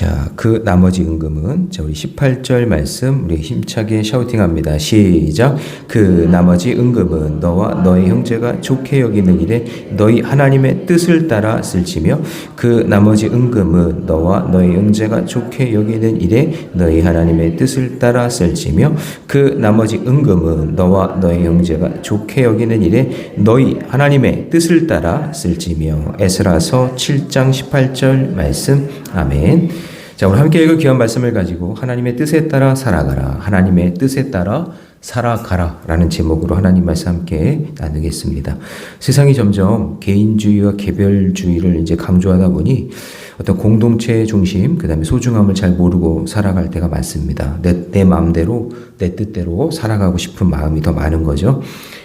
자, 그 나머지 은금은, 자, 우리 18절 말씀, 우리 힘차게 샤우팅합니다. 시작. 그 나머지 은금은 너와 너의 형제가 좋게 여기는 일에 너희 하나님의 뜻을 따라 쓸지며, 그 나머지 은금은 너와 너의 형제가 좋게 여기는 일에 너희 하나님의 뜻을 따라 쓸지며, 그 나머지 은금은 너와 너의 형제가 좋게 여기는 일에 너희 하나님의 뜻을 따라 쓸지며. 에스라서 7장 18절 말씀. 아멘. 자, 우리 함께 읽을 귀한 말씀을 가지고 하나님의 뜻에 따라 살아가라, 하나님의 뜻에 따라 살아가라 라는 제목으로 하나님 말씀 함께 나누겠습니다. 세상이 점점 개인주의와 개별주의를 이제 강조하다 보니 어떤 공동체 중심, 그 다음에 소중함을 잘 모르고 살아갈 때가 많습니다. 내 마음대로, 내 뜻대로 살아가고 싶은 마음이 더 많은 거죠.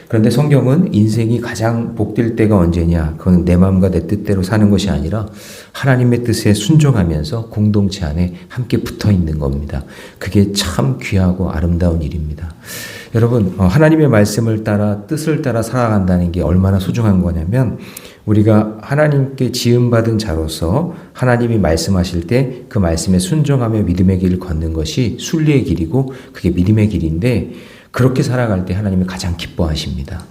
그런데 성경은 인생이 가장 복될 때가 언제냐? 그건 내 마음과 내 뜻대로 사는 것이 아니라 하나님의 뜻에 순종하면서 공동체 안에 함께 붙어 있는 겁니다. 그게 참 귀하고 아름다운 일입니다. 여러분, 하나님의 말씀을 따라 뜻을 따라 살아간다는 게 얼마나 소중한 거냐면, 우리가 하나님께 지음받은 자로서 하나님이 말씀하실 때 그 말씀에 순종하며 믿음의 길을 걷는 것이 순리의 길이고, 그게 믿음의 길인데, 그렇게 살아갈 때 하나님이 가장 기뻐하십니다.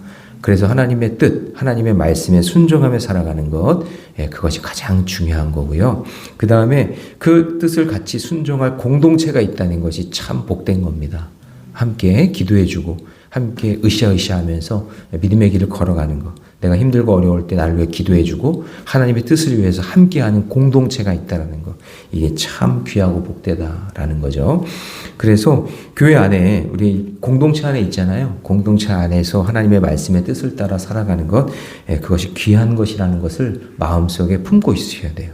그래서 하나님의 뜻, 하나님의 말씀에 순종하며 살아가는 것, 그것이 가장 중요한 거고요. 그 다음에 그 뜻을 같이 순종할 공동체가 있다는 것이 참 복된 겁니다. 함께 기도해주고 함께 으쌰으쌰하면서 믿음의 길을 걸어가는 것. 내가 힘들고 어려울 때 나를 위해 기도해주고 하나님의 뜻을 위해서 함께하는 공동체가 있다는 것. 이게 참 귀하고 복되다라는 거죠. 그래서 교회 안에, 우리 공동체 안에 있잖아요. 공동체 안에서 하나님의 말씀의 뜻을 따라 살아가는 것, 그것이 귀한 것이라는 것을 마음속에 품고 있어야 돼요.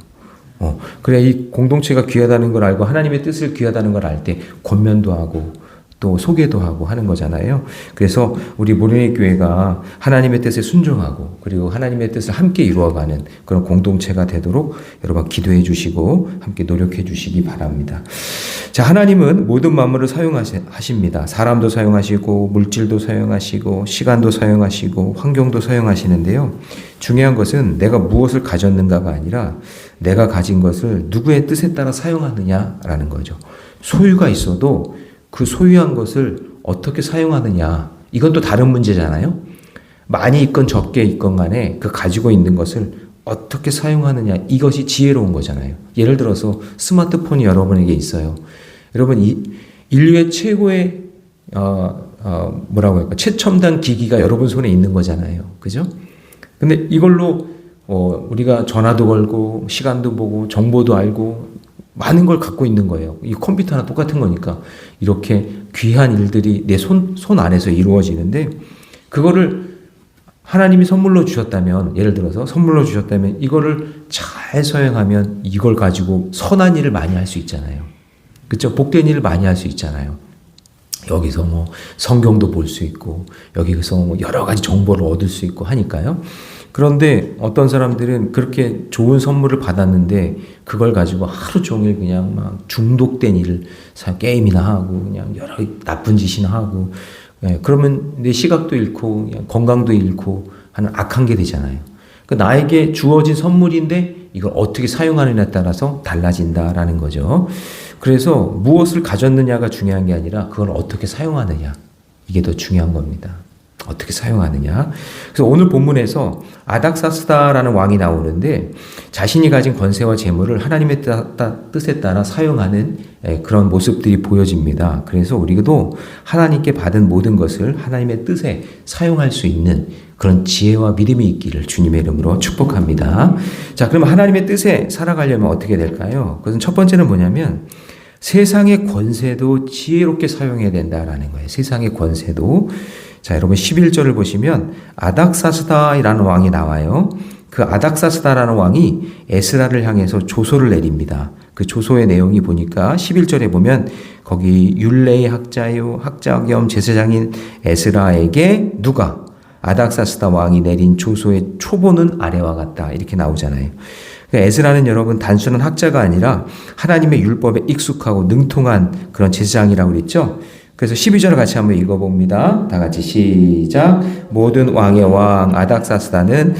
그래, 이 공동체가 귀하다는 걸 알고 하나님의 뜻을 귀하다는 걸 알 때 권면도 하고 또 소개도 하고 하는 거잖아요. 그래서 우리 모르는 교회가 하나님의 뜻에 순종하고 그리고 하나님의 뜻을 함께 이루어가는 그런 공동체가 되도록 여러분 기도해 주시고 함께 노력해 주시기 바랍니다. 자, 하나님은 모든 만물을 사용하십니다. 사람도 사용하시고 물질도 사용하시고 시간도 사용하시고 환경도 사용하시는데요. 중요한 것은 내가 무엇을 가졌는가가 아니라 내가 가진 것을 누구의 뜻에 따라 사용하느냐라는 거죠. 소유가 있어도 그 소유한 것을 어떻게 사용하느냐, 이건 또 다른 문제잖아요. 많이 있건 적게 있건 간에 그 가지고 있는 것을 어떻게 사용하느냐, 이것이 지혜로운 거잖아요. 예를 들어서 스마트폰이 여러분에게 있어요. 여러분, 인류의 최고의 뭐라고 할까, 최첨단 기기가 여러분 손에 있는 거잖아요. 그죠? 근데 이걸로 우리가 전화도 걸고 시간도 보고 정보도 알고 많은 걸 갖고 있는 거예요. 이 컴퓨터나 똑같은 거니까 이렇게 귀한 일들이 내 손 안에서 이루어지는데, 그거를 하나님이 선물로 주셨다면, 예를 들어서 선물로 주셨다면 이거를 잘 사용하면 이걸 가지고 선한 일을 많이 할 수 있잖아요. 그렇죠? 복된 일을 많이 할 수 있잖아요. 여기서 뭐 성경도 볼 수 있고 여기서 뭐 여러 가지 정보를 얻을 수 있고 하니까요. 그런데 어떤 사람들은 그렇게 좋은 선물을 받았는데 그걸 가지고 하루 종일 그냥 막 중독된 일을, 게임이나 하고 그냥 여러 나쁜 짓이나 하고, 그러면 내 시각도 잃고 그냥 건강도 잃고 하는 악한 게 되잖아요. 그러니까 나에게 주어진 선물인데 이걸 어떻게 사용하느냐에 따라서 달라진다라는 거죠. 그래서 무엇을 가졌느냐가 중요한 게 아니라 그걸 어떻게 사용하느냐, 이게 더 중요한 겁니다. 어떻게 사용하느냐. 그래서 오늘 본문에서 아닥사스다라는 왕이 나오는데 자신이 가진 권세와 재물을 하나님의 뜻에 따라 사용하는 그런 모습들이 보여집니다. 그래서 우리도 하나님께 받은 모든 것을 하나님의 뜻에 사용할 수 있는 그런 지혜와 믿음이 있기를 주님의 이름으로 축복합니다. 자, 그럼 하나님의 뜻에 살아가려면 어떻게 될까요? 그것은 첫 번째는 뭐냐면 세상의 권세도 지혜롭게 사용해야 된다라는 거예요. 세상의 권세도. 자, 여러분 11절을 보시면 아닥사스다라는 왕이 나와요. 그 아닥사스다라는 왕이 에스라를 향해서 조소를 내립니다. 그 조소의 내용이 보니까 11절에 보면 거기 율례의 학자요 학자 겸 제사장인 에스라에게 누가 아닥사스다 왕이 내린 조소의 초본은 아래와 같다, 이렇게 나오잖아요. 에스라는 여러분 단순한 학자가 아니라 하나님의 율법에 익숙하고 능통한 그런 제사장이라고 그랬죠. 그래서 12절을 같이 한번 읽어봅니다. 다 같이 시작. 모든 왕의 왕 아닥사스다는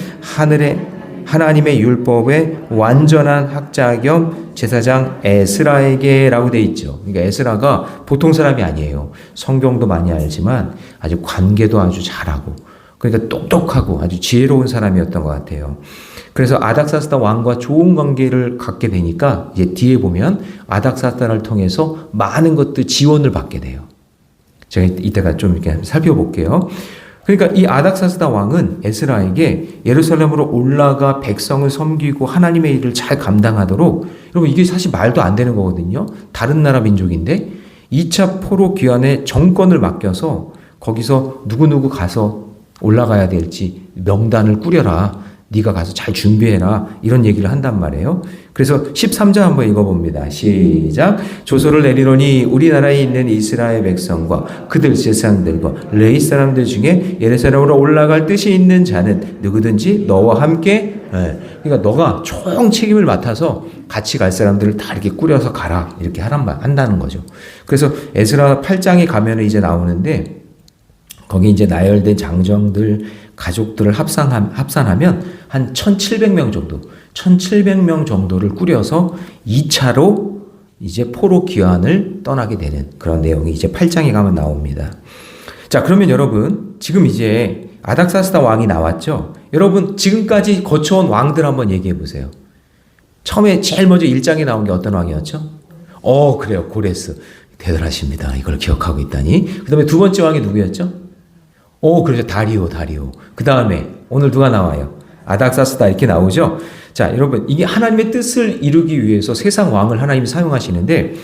하나님의 율법의 완전한 학자 겸 제사장 에스라에게라고 돼 있죠. 그러니까 에스라가 보통 사람이 아니에요. 성경도 많이 알지만 아주 관계도 아주 잘하고 그러니까 똑똑하고 아주 지혜로운 사람이었던 것 같아요. 그래서 아닥사스다 왕과 좋은 관계를 갖게 되니까 이제 뒤에 보면 아닥사스다를 통해서 많은 것들 지원을 받게 돼요. 제가 이따가 좀 이렇게 살펴볼게요. 그러니까 이 아닥사스다 왕은 에스라에게 예루살렘으로 올라가 백성을 섬기고 하나님의 일을 잘 감당하도록, 여러분 이게 사실 말도 안 되는 거거든요. 다른 나라 민족인데 2차 포로 귀환의 정권을 맡겨서 거기서 누구누구 가서 올라가야 될지 명단을 꾸려라. 네가 가서 잘 준비해라. 이런 얘기를 한단 말이에요. 그래서 13절 한번 읽어봅니다. 시작. 조서를 내리노니 우리나라에 있는 이스라엘 백성과 그들 제사장들과 레위 사람들 중에 예루살렘으로 올라갈 뜻이 있는 자는 누구든지 너와 함께, 그러니까 너가 총 책임을 맡아서 같이 갈 사람들을 다 이렇게 꾸려서 가라. 이렇게 한다는 거죠. 그래서 에스라 8장에 가면은 이제 나오는데 거기 이제 나열된 장정들, 가족들을 합산하면 한 1,700명 정도, 1,700명 정도를 꾸려서 2차로 이제 포로 귀환을 떠나게 되는 그런 내용이 이제 8장에 가면 나옵니다. 자, 그러면 여러분, 지금 이제 아닥사스다 왕이 나왔죠? 여러분, 지금까지 거쳐온 왕들 한번 얘기해 보세요. 처음에 제일 먼저 1장에 나온 게 어떤 왕이었죠? 그래요. 고레스. 대단하십니다. 이걸 기억하고 있다니. 그 다음에 두 번째 왕이 누구였죠? 그렇죠. 다리오. 그 다음에 오늘 누가 나와요? 아닥사스다 이렇게 나오죠. 자, 여러분 이게 하나님의 뜻을 이루기 위해서 세상 왕을 하나님이 사용하시는데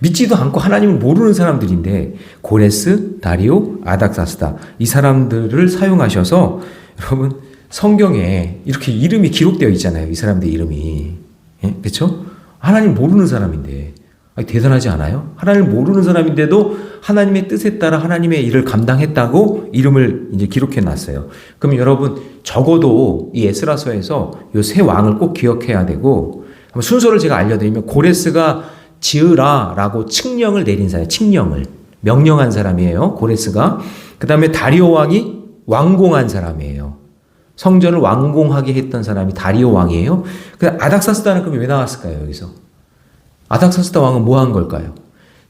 믿지도 않고 하나님을 모르는 사람들인데 고레스, 다리오, 아닥사스다 이 사람들을 사용하셔서 여러분 성경에 이렇게 이름이 기록되어 있잖아요. 이 사람들 이름이. 그렇죠? 하나님 모르는 사람인데 대단하지 않아요? 하나님을 모르는 사람인데도 하나님의 뜻에 따라 하나님의 일을 감당했다고 이름을 이제 기록해 놨어요. 그럼 여러분 적어도 이 에스라서에서 이 세 왕을 꼭 기억해야 되고, 순서를 제가 알려드리면 고레스가 지으라라고 칙령을 내린 사람, 칙령을 명령한 사람이에요. 고레스가. 그 다음에 다리오 왕이 완공한 사람이에요. 성전을 완공하게 했던 사람이 다리오 왕이에요. 그 아닥사스다는 그럼 왜 나왔을까요? 여기서 아닥사스다 왕은 뭐 한 걸까요?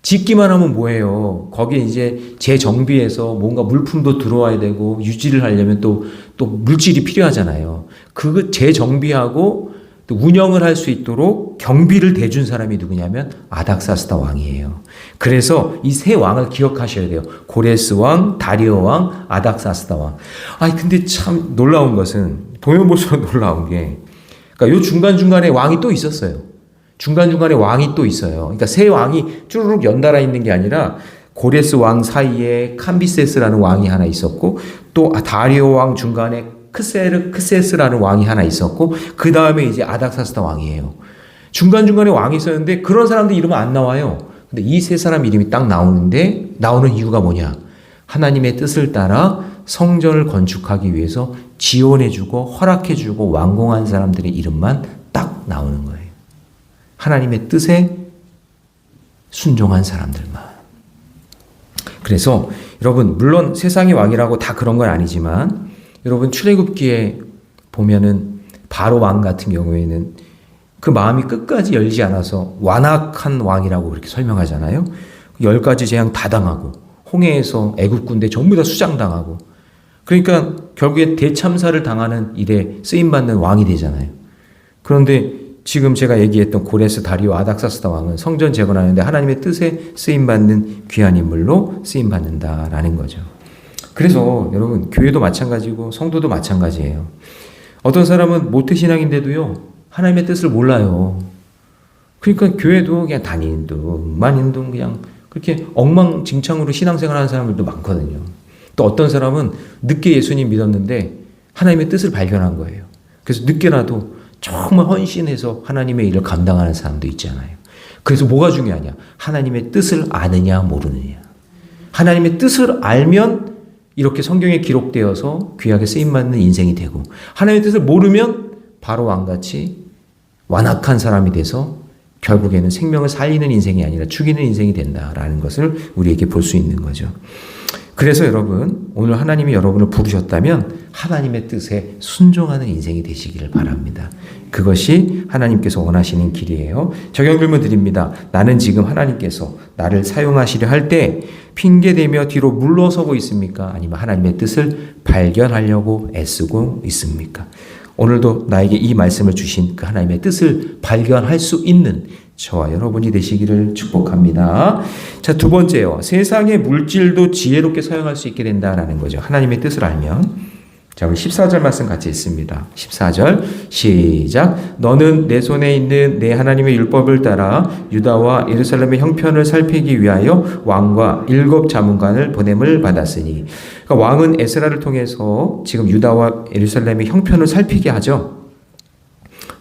짓기만 하면 뭐예요? 거기에 이제 재정비해서 뭔가 물품도 들어와야 되고 유지를 하려면 또 물질이 필요하잖아요. 그 재정비하고 또 운영을 할 수 있도록 경비를 대준 사람이 누구냐면 아닥사스다 왕이에요. 그래서 이 세 왕을 기억하셔야 돼요. 고레스 왕, 다리오 왕, 아닥사스다 왕. 근데 참 놀라운 것은 보면 볼수록 놀라운 게, 그러니까 요 중간중간에 왕이 또 있었어요. 중간중간에 왕이 또 있어요. 그러니까 세 왕이 쭈르륵 연달아 있는 게 아니라 고레스 왕 사이에 캄비세스라는 왕이 하나 있었고, 또 다리오 왕 중간에 크세스라는 왕이 하나 있었고, 그 다음에 이제 아닥사스다 왕이에요. 중간중간에 왕이 있었는데 그런 사람들 이름은 안 나와요. 근데 이 세 사람 이름이 딱 나오는데, 나오는 이유가 뭐냐? 하나님의 뜻을 따라 성전을 건축하기 위해서 지원해주고 허락해주고 완공한 사람들의 이름만 딱 나오는 거예요. 하나님의 뜻에 순종한 사람들만. 그래서 여러분 물론 세상의 왕이라고 다 그런 건 아니지만, 여러분 출애굽기에 보면은 바로 왕 같은 경우에는 그 마음이 끝까지 열지 않아서 완악한 왕이라고 그렇게 설명하잖아요. 10가지 재앙 다 당하고 홍해에서 애굽 군대 전부 다 수장당하고, 그러니까 결국에 대참사를 당하는 일에 쓰임받는 왕이 되잖아요. 그런데 지금 제가 얘기했던 고레스, 다리오, 아닥사스다 왕은 성전 재건하는데 하나님의 뜻에 쓰임받는 귀한 인물로 쓰임받는다라는 거죠. 그래서 여러분 교회도 마찬가지고 성도도 마찬가지예요. 어떤 사람은 모태신앙인데도요 하나님의 뜻을 몰라요. 그러니까 교회도 그냥 다니는 둥 그냥 그렇게 엉망진창으로 신앙생활하는 사람들도 많거든요. 또 어떤 사람은 늦게 예수님 믿었는데 하나님의 뜻을 발견한 거예요. 그래서 늦게라도 정말 헌신해서 하나님의 일을 감당하는 사람도 있잖아요. 그래서 뭐가 중요하냐? 하나님의 뜻을 아느냐 모르느냐. 하나님의 뜻을 알면 이렇게 성경에 기록되어서 귀하게 쓰임받는 인생이 되고, 하나님의 뜻을 모르면 바로 왕같이 완악한 사람이 돼서 결국에는 생명을 살리는 인생이 아니라 죽이는 인생이 된다라는 것을 우리에게 볼 수 있는 거죠. 그래서 여러분, 오늘 하나님이 여러분을 부르셨다면 하나님의 뜻에 순종하는 인생이 되시기를 바랍니다. 그것이 하나님께서 원하시는 길이에요. 적용 질문 드립니다. 나는 지금 하나님께서 나를 사용하시려 할 때 핑계대며 뒤로 물러서고 있습니까? 아니면 하나님의 뜻을 발견하려고 애쓰고 있습니까? 오늘도 나에게 이 말씀을 주신 그 하나님의 뜻을 발견할 수 있는 저와 여러분이 되시기를 축복합니다. 자, 두 번째요. 세상의 물질도 지혜롭게 사용할 수 있게 된다라는 거죠. 하나님의 뜻을 알면. 자, 우리 14절 말씀 같이 읽습니다. 14절 시작. 너는 내 손에 있는 내 하나님의 율법을 따라 유다와 예루살렘의 형편을 살피기 위하여 왕과 7 자문관을 보냄을 받았으니. 그러니까 왕은 에스라를 통해서 지금 유다와 예루살렘의 형편을 살피게 하죠.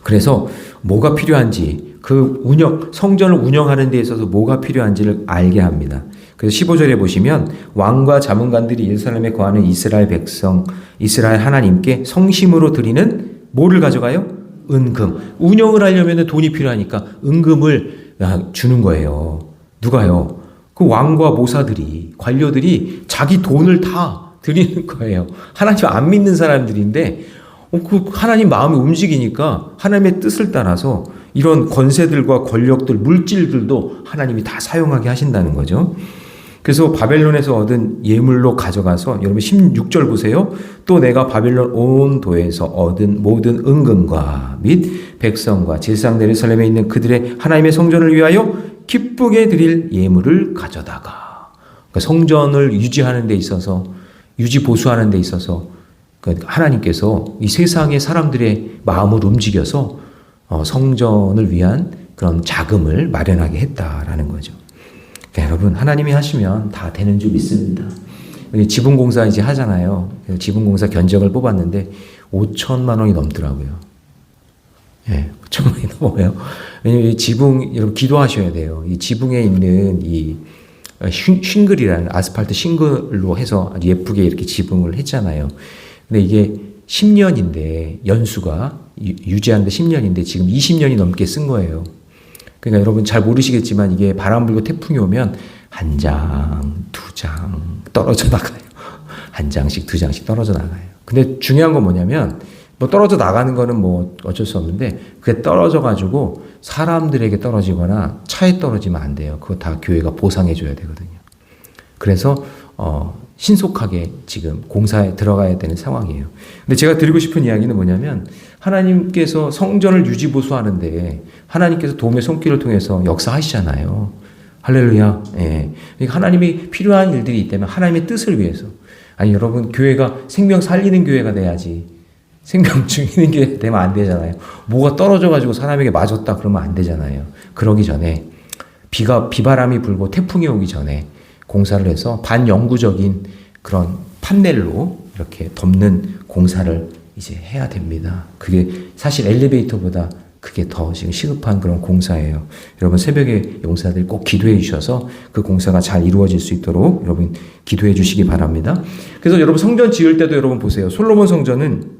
그래서 뭐가 필요한지, 그 성전을 운영하는 데 있어서 뭐가 필요한지를 알게 합니다. 그래서 15절에 보시면 왕과 자문관들이 예루살렘에 거하는 이스라엘 백성, 이스라엘 하나님께 성심으로 드리는 뭐를 가져가요? 은금. 운영을 하려면 돈이 필요하니까 은금을 주는 거예요. 누가요? 그 왕과 모사들이, 관료들이 자기 돈을 다 드리는 거예요. 하나님 안 믿는 사람들인데 그 하나님 마음이 움직이니까 하나님의 뜻을 따라서 이런 권세들과 권력들, 물질들도 하나님이 다 사용하게 하신다는 거죠. 그래서 바벨론에서 얻은 예물로 가져가서, 여러분 16절 보세요. 또 내가 바벨론 온 도에서 얻은 모든 은금과 및 백성과 제사장 예루살렘에 있는 그들의 하나님의 성전을 위하여 기쁘게 드릴 예물을 가져다가, 그러니까 성전을 유지하는 데 있어서, 유지 보수하는 데 있어서 하나님께서 이 세상의 사람들의 마음을 움직여서 성전을 위한 그런 자금을 마련하게 했다라는 거죠. 그러니까 여러분, 하나님이 하시면 다 되는 줄 믿습니다. 지붕공사 이제 하잖아요. 지붕공사 견적을 뽑았는데 5천만 원이 넘더라고요. 예, 5천만 원이 넘어요. 왜냐면 이 지붕, 여러분 기도하셔야 돼요. 이 지붕에 있는 이 싱글이라는 아스팔트 싱글로 해서 아주 예쁘게 이렇게 지붕을 했잖아요. 근데 이게 10년인데 연수가 유지하는데 10년인데 지금 20년이 넘게 쓴 거예요. 그러니까 여러분 잘 모르시겠지만 이게 바람 불고 태풍이 오면 한 장, 2장 떨어져 나가요. 한 장씩, 2장씩 떨어져 나가요. 근데 중요한 건 뭐냐면, 뭐 떨어져 나가는 거는 뭐 어쩔 수 없는데, 그게 떨어져 가지고 사람들에게 떨어지거나 차에 떨어지면 안 돼요. 그거 다 교회가 보상해 줘야 되거든요. 그래서 신속하게 지금 공사에 들어가야 되는 상황이에요. 근데 제가 드리고 싶은 이야기는 뭐냐면, 하나님께서 성전을 유지보수하는데 하나님께서 도움의 손길을 통해서 역사하시잖아요. 할렐루야. 예. 그러니까 하나님이 필요한 일들이 있다면 하나님의 뜻을 위해서. 아니, 여러분, 교회가 생명 살리는 교회가 돼야지. 생명 죽이는 교회 되면 안 되잖아요. 뭐가 떨어져가지고 사람에게 맞았다 그러면 안 되잖아요. 그러기 전에 비바람이 불고 태풍이 오기 전에 공사를 해서 반영구적인 그런 판넬로 이렇게 덮는 공사를 이제 해야 됩니다. 그게 사실 엘리베이터보다 그게 더 지금 시급한 그런 공사예요. 여러분 새벽에 용사들 꼭 기도해 주셔서 그 공사가 잘 이루어질 수 있도록 여러분 기도해 주시기 바랍니다. 그래서 여러분 성전 지을 때도 여러분 보세요. 솔로몬 성전은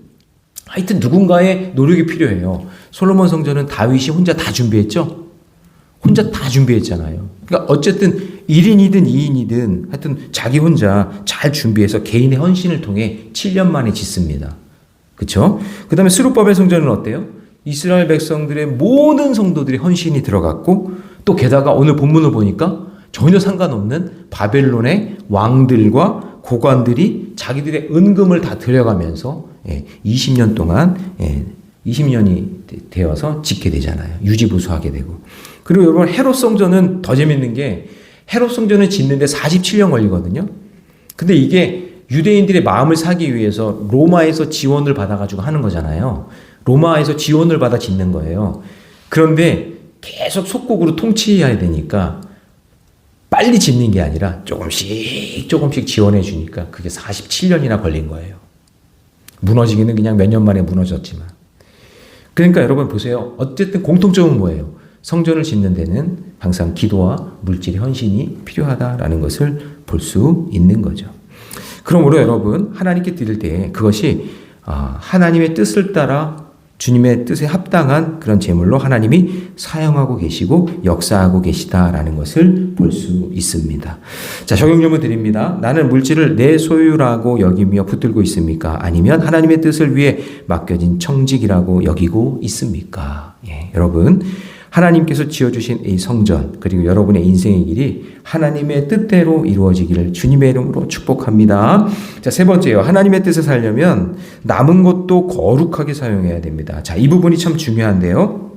하여튼 누군가의 노력이 필요해요. 솔로몬 성전은 다윗이 혼자 다 준비했죠? 혼자 다 준비했잖아요. 그러니까 어쨌든 1인이든 2인이든 하여튼 자기 혼자 잘 준비해서 개인의 헌신을 통해 7년 만에 짓습니다. 그렇죠? 그 다음에 스룹바벨 성전은 어때요? 이스라엘 백성들의 모든 성도들이 헌신이 들어갔고, 또 게다가 오늘 본문을 보니까 전혀 상관없는 바벨론의 왕들과 고관들이 자기들의 은금을 다 들여가면서 20년 동안 20년이 되어서 짓게 되잖아요. 유지보수하게 되고. 그리고 여러분 헤롯 성전은 더 재밌는 게, 헤롯 성전을 짓는데 47년 걸리거든요. 근데 이게 유대인들의 마음을 사기 위해서 로마에서 지원을 받아가지고 하는 거잖아요. 로마에서 지원을 받아 짓는 거예요. 그런데 계속 속국으로 통치해야 되니까 빨리 짓는 게 아니라 조금씩 지원해 주니까 그게 47년이나 걸린 거예요. 무너지기는 그냥 몇 년 만에 무너졌지만. 그러니까 여러분 보세요. 어쨌든 공통점은 뭐예요? 성전을 짓는 데는 항상 기도와 물질의 헌신이 필요하다라는 것을 볼 수 있는 거죠. 그러므로 여러분 하나님께 드릴 때 그것이 하나님의 뜻을 따라 주님의 뜻에 합당한 그런 제물로 하나님이 사용하고 계시고 역사하고 계시다라는 것을 볼 수 있습니다. 자, 적용질문 드립니다. 나는 물질을 내 소유라고 여기며 붙들고 있습니까? 아니면 하나님의 뜻을 위해 맡겨진 청직이라고 여기고 있습니까? 예, 여러분, 하나님께서 지어주신 이 성전 그리고 여러분의 인생의 길이 하나님의 뜻대로 이루어지기를 주님의 이름으로 축복합니다. 자, 세 번째요. 하나님의 뜻을 살려면 남은 것도 거룩하게 사용해야 됩니다. 자, 이 부분이 참 중요한데요.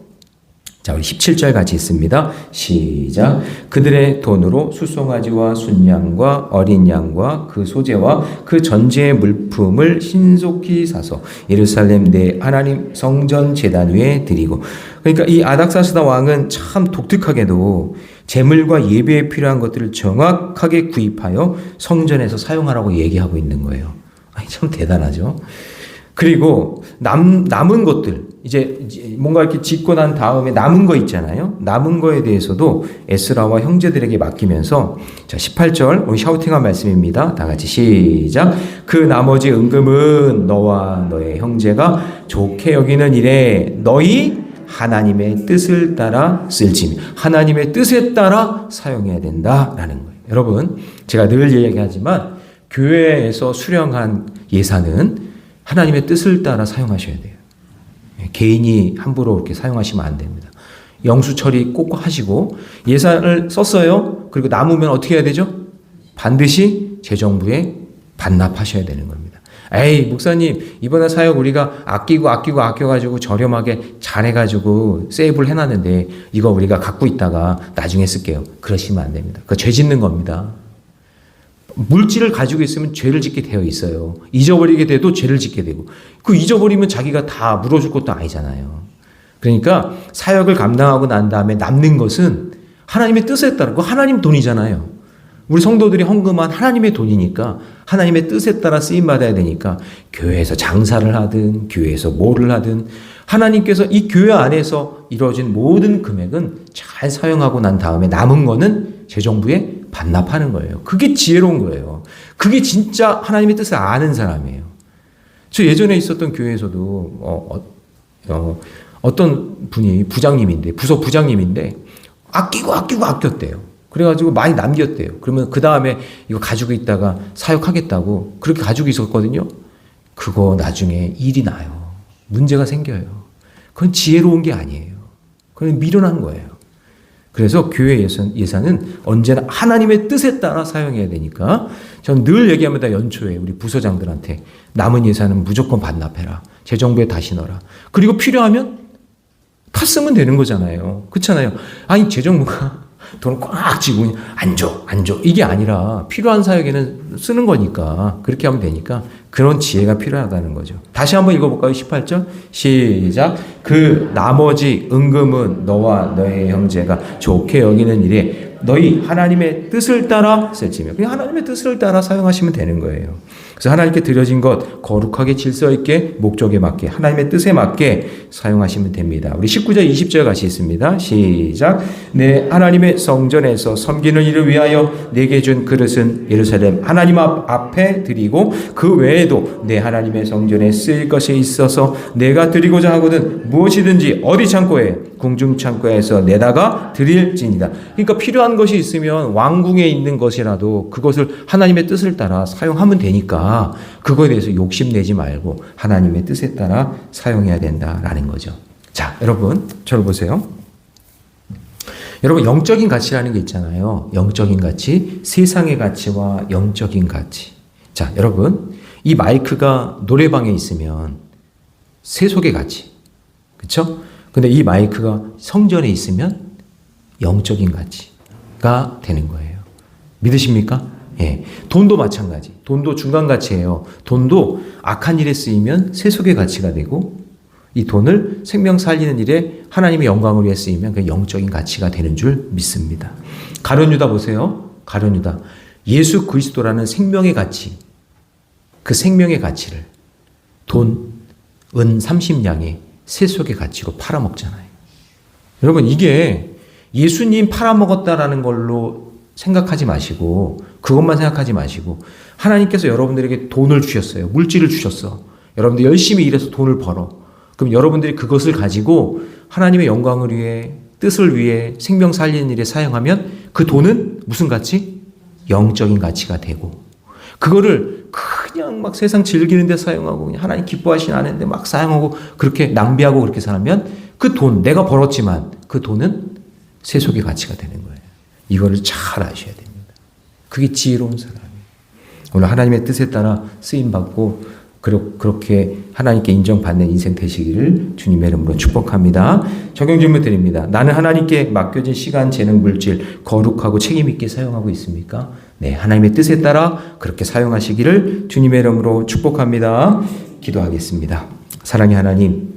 자, 우리 17절 같이 있습니다. 시작. 그들의 돈으로 수송아지와 순양과 어린 양과 그 소재와 그 전제의 물품을 신속히 사서 예루살렘 내 하나님 성전 제단 위에 드리고. 그러니까 이 아닥사스다 왕은 참 독특하게도 제물과 예배에 필요한 것들을 정확하게 구입하여 성전에서 사용하라고 얘기하고 있는 거예요. 아니, 참 대단하죠. 그리고 남은 것들, 이제 뭔가 이렇게 짓고 난 다음에 남은 거 있잖아요. 남은 거에 대해서도 에스라와 형제들에게 맡기면서, 자, 18절 오늘 샤우팅한 말씀입니다. 다 같이 시작. 그 나머지 은금은 너와 너의 형제가 좋게 여기는 일에 너희 하나님의 뜻을 따라 쓸지니 하나님의 뜻에 따라 사용해야 된다라는 거예요. 여러분, 제가 늘 얘기하지만 교회에서 수령한 예산은 하나님의 뜻을 따라 사용하셔야 돼요. 개인이 함부로 그렇게 사용하시면 안 됩니다. 영수 처리 꼭 하시고 예산을 썼어요. 그리고 남으면 어떻게 해야 되죠? 반드시 재정부에 반납하셔야 되는 겁니다. 에이, 목사님, 이번에 사역 우리가 아껴가지고 저렴하게 잘해가지고 세이브를 해놨는데 이거 우리가 갖고 있다가 나중에 쓸게요. 그러시면 안 됩니다. 그거 죄 짓는 겁니다. 물질을 가지고 있으면 죄를 짓게 되어 있어요. 잊어버리게 돼도 죄를 짓게 되고, 그 잊어버리면 자기가 다 물어줄 것도 아니잖아요. 그러니까 사역을 감당하고 난 다음에 남는 것은 하나님의 뜻에 따라, 그 하나님 돈이잖아요. 우리 성도들이 헌금한 하나님의 돈이니까 하나님의 뜻에 따라 쓰임받아야 되니까 교회에서 장사를 하든 교회에서 뭐를 하든 하나님께서 이 교회 안에서 이루어진 모든 금액은 잘 사용하고 난 다음에 남은 거는 재정부에 반납하는 거예요. 그게 지혜로운 거예요. 그게 진짜 하나님의 뜻을 아는 사람이에요. 저 예전에 있었던 교회에서도 어떤 분이 부장님인데, 부서 부장님인데 아꼈대요. 그래가지고 많이 남겼대요. 그러면 그 다음에 이거 가지고 있다가 사역하겠다고 그렇게 가지고 있었거든요. 그거 나중에 일이 나요. 문제가 생겨요. 그건 지혜로운 게 아니에요. 그건 미련한 거예요. 그래서 교회 예산은 언제나 하나님의 뜻에 따라 사용해야 되니까 저는 늘 얘기합니다. 연초에 우리 부서장들한테 남은 예산은 무조건 반납해라. 재정부에 다시 넣어라. 그리고 필요하면 다 쓰면 되는 거잖아요. 그렇잖아요. 아니, 재정부가 돈을 꽉 쥐고 안 줘. 이게 아니라 필요한 사역에는 쓰는 거니까 그렇게 하면 되니까 그런 지혜가 필요하다는 거죠. 다시 한번 읽어볼까요? 18절 시작. 그 나머지 은금은 너와 너의 형제가 좋게 여기는 일에 너희 하나님의 뜻을 따라 쓸지며, 그냥 하나님의 뜻을 따라 사용하시면 되는 거예요. 그래서 하나님께 드려진 것 거룩하게 질서 있게 목적에 맞게 하나님의 뜻에 맞게 사용하시면 됩니다. 우리 19절 20절 같이 있습니다. 시작. 내 하나님의 성전에서 섬기는 일을 위하여 내게 준 그릇은 예루살렘 하나님 앞에 드리고 그 외에도 내 하나님의 성전에 쓰일 것이 있어서 내가 드리고자 하거든 무엇이든지 어디 창고에 궁중 창고에서 내다가 드릴지니라. 그러니까 필요한 것이 있으면 왕궁에 있는 것이라도 그것을 하나님의 뜻을 따라 사용하면 되니까 그거에 대해서 욕심내지 말고 하나님의 뜻에 따라 사용해야 된다라는 거죠. 자, 여러분 저를 보세요. 여러분, 영적인 가치라는 게 있잖아요. 영적인 가치, 세상의 가치와 영적인 가치. 자, 여러분, 이 마이크가 노래방에 있으면 세속의 가치, 그렇죠? 근데 이 마이크가 성전에 있으면 영적인 가치가 되는 거예요. 믿으십니까? 예. 돈도 마찬가지. 돈도 중간 가치예요. 돈도 악한 일에 쓰이면 세속의 가치가 되고, 이 돈을 생명 살리는 일에 하나님의 영광을 위해 쓰이면 그 영적인 가치가 되는 줄 믿습니다. 가룟 유다 보세요. 가룟 유다. 예수 그리스도라는 생명의 가치, 그 생명의 가치를 돈, 은 30냥의 세속의 가치로 팔아먹잖아요. 여러분, 이게 예수님 팔아먹었다라는 걸로 생각하지 마시고, 그것만 생각하지 마시고, 하나님께서 여러분들에게 돈을 주셨어요. 물질을 주셨어. 여러분들 열심히 일해서 돈을 벌어. 그럼 여러분들이 그것을 가지고 하나님의 영광을 위해, 뜻을 위해, 생명 살리는 일에 사용하면 그 돈은 무슨 가치? 영적인 가치가 되고, 그거를 그냥 막 세상 즐기는 데 사용하고 그냥 하나님 기뻐하시는 않은데 막 사용하고 그렇게 낭비하고 그렇게 살면 그 돈, 내가 벌었지만 그 돈은 세속의 가치가 되는 거예요. 이거를 잘 아셔야 됩니다. 그게 지혜로운 사람이에요. 오늘 하나님의 뜻에 따라 쓰임받고 그렇게 하나님께 인정받는 인생 되시기를 주님의 이름으로 축복합니다. 적용 질문 드립니다. 나는 하나님께 맡겨진 시간, 재능, 물질 거룩하고 책임 있게 사용하고 있습니까? 네, 하나님의 뜻에 따라 그렇게 사용하시기를 주님의 이름으로 축복합니다. 기도하겠습니다. 사랑의 하나님,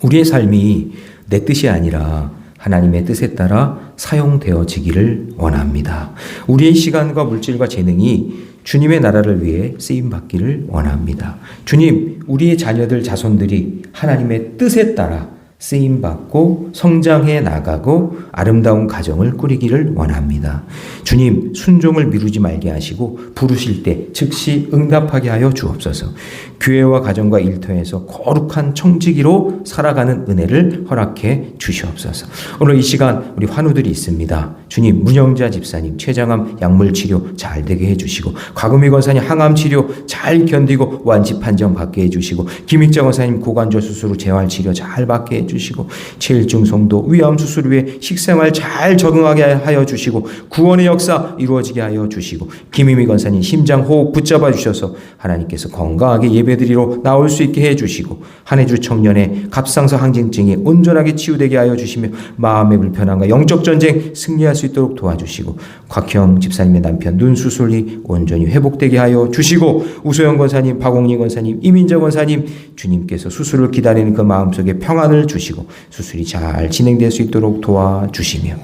우리의 삶이 내 뜻이 아니라 하나님의 뜻에 따라 사용되어지기를 원합니다. 우리의 시간과 물질과 재능이 주님의 나라를 위해 쓰임받기를 원합니다. 주님, 우리의 자녀들, 자손들이 하나님의 뜻에 따라 쓰임받고 성장해 나가고 아름다운 가정을 꾸리기를 원합니다. 주님, 순종을 미루지 말게 하시고 부르실 때 즉시 응답하게 하여 주옵소서. 교회와 가정과 일터에서 거룩한 청지기로 살아가는 은혜를 허락해 주시옵소서. 오늘 이 시간 우리 환우들이 있습니다. 주님, 문영자 집사님 췌장암 약물 치료 잘 되게 해주시고, 과금희 권사님 항암 치료 잘 견디고 완치 판정 받게 해주시고, 김익자 권사님 고관절 수술 후 재활 치료 잘 받게 해주시고, 최일중 성도 위암 수술 후에 식생활 잘 적응하게 하여 주시고, 구원의 역사 이루어지게 하여 주시고, 김희미 권사님 심장 호흡 붙잡아 주셔서 하나님께서 건강하게 예배드리러 나올 수 있게 해주시고, 한해주 청년의 갑상선 항진증이 온전하게 치유되게 하여 주시며 마음의 불편함과 영적 전쟁 승리할 수 있도록 도와주시고, 곽형 집사님의 남편 눈 수술이 온전히 회복되게 하여 주시고, 우소영 권사님, 박옥리 권사님, 이민자 권사님 주님께서 수술을 기다리는 그 마음속에 평안을 주시고 수술이 잘 진행될 수 있도록 도와주시며,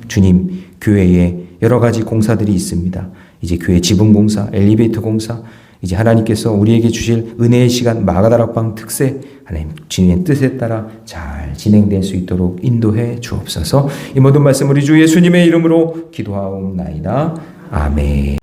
주님, 교회에 여러 가지 공사들이 있습니다. 이제 교회 지붕 공사, 엘리베이터 공사, 이제 하나님께서 우리에게 주실 은혜의 시간 마가다락방 특세, 하나님 주님의 뜻에 따라 잘 진행될 수 있도록 인도해 주옵소서. 이 모든 말씀 우리 주 예수님의 이름으로 기도하옵나이다. 아멘.